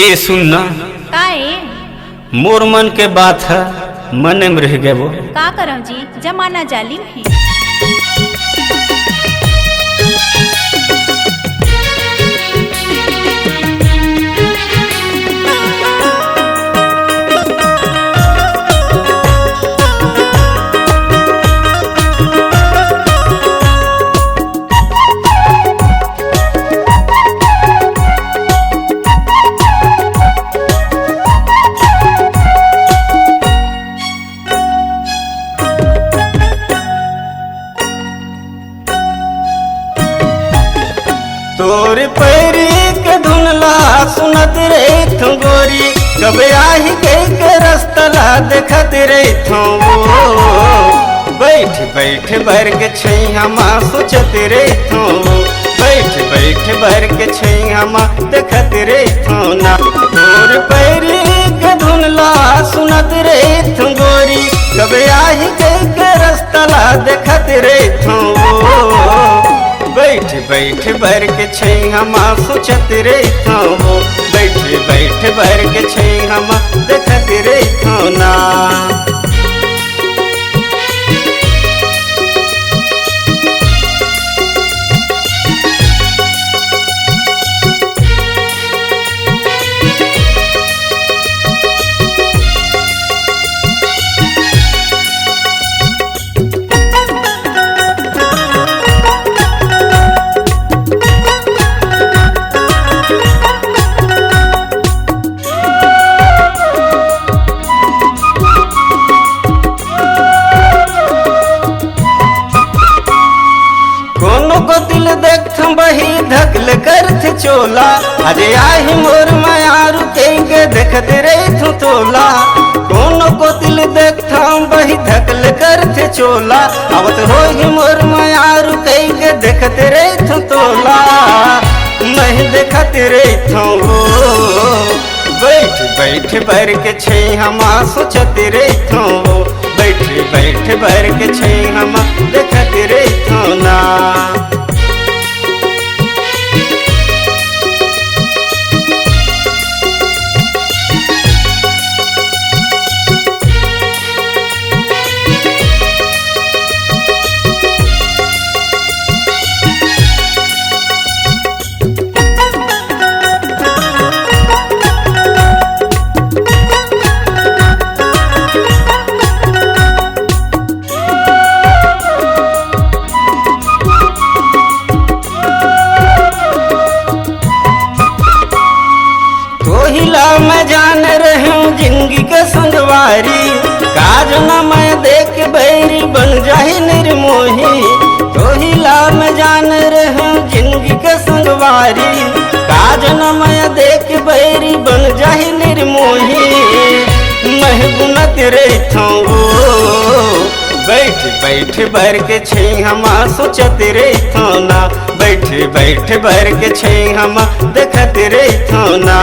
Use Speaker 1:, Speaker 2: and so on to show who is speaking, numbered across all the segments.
Speaker 1: ए सुनना
Speaker 2: का ए
Speaker 1: मोर मन के बात है मन में रह गए वो
Speaker 2: का करम जी जमाना जालिम है।
Speaker 1: तोर पैरी के धुनला सुनत रे थो गोरी कब आही के रस्तला देखत रे थो बैठ बैठ भर के छैया माँ सोचत रे थो बैठ बैठ भर के छैया माँ देखत रे थो ना तोर पैरी के धुनला सुनत रे थो गोरी कब आही के रस्तला देखत रे थो बैठ बैठ भर के छैया माँ सोचत रे थो बैठ बैठ भर के छैया माँ देखत रे थो ना। बही धकल करथ चोला अरे आही मोर मायारू के देखत रे थू तोला कोनो को दिल देखता बही धकल करथ चोला आवत होही मोर मायारू के देखत रे थू तोला नहीं देखत रे थू बैठ बैठ भर के छैया माँ सोचत रे थू बैठ बैठ भर के छैया माँ देखत रे थू ना। मैं जान रही हूँ जिंदगी के संगवारी काज न मैं देख बैरी बन जाही निर्मोही तो हिला मैं जान रही हूँ जिंदगी के संगवारी काज न मैं देख बैरी बन जाही निर्मोही मैं गुनत रही थो बैठ बैठ भर के छैया माँ सोचत रे थो ना बैठ बैठ भर के छैया माँ देखत रे थो ना।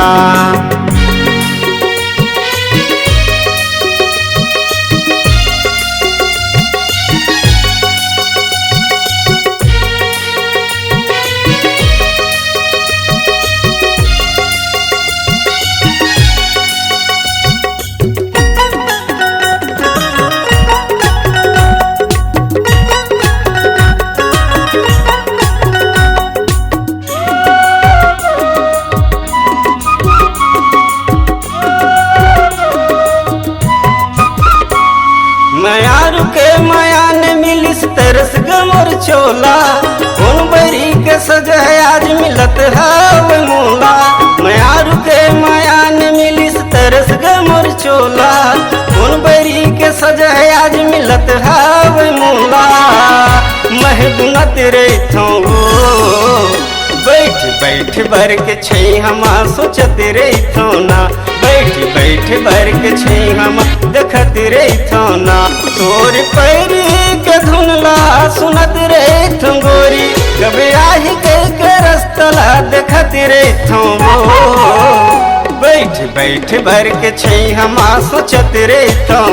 Speaker 1: मयारू के माया ने मिलिस तरस गमर चोला कौन बरी के सज है आज मिलत है मोला मयारू के माया ने मिलिस तरस गमर चोला कौन बरी के सज है आज मिलत है मोला मह गुनत रे थो बैठ बैठ भर के छैया माँ सोचत रे थो ना बैठ बैठ भर के छैया माँ देखत रे थो ना तोर पैरी के धुनला सुनत रे थो गोरी कब आही के रस्तला देखत रे थो बैठ बैठ भर के छैया माँ सोचत रे थो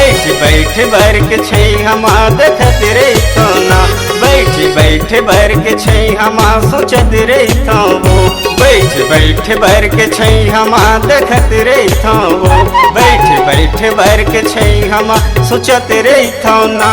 Speaker 1: बैठ बैठ बर के छै हमा देखत रहितो ना, बैठ बैठ बर के छै हमा सोचत रहितो वो, बैठ बैठ बर के छै हमा देखत रहितो वो, बैठ बैठ बर के छै हमा सोचत रहितो ना।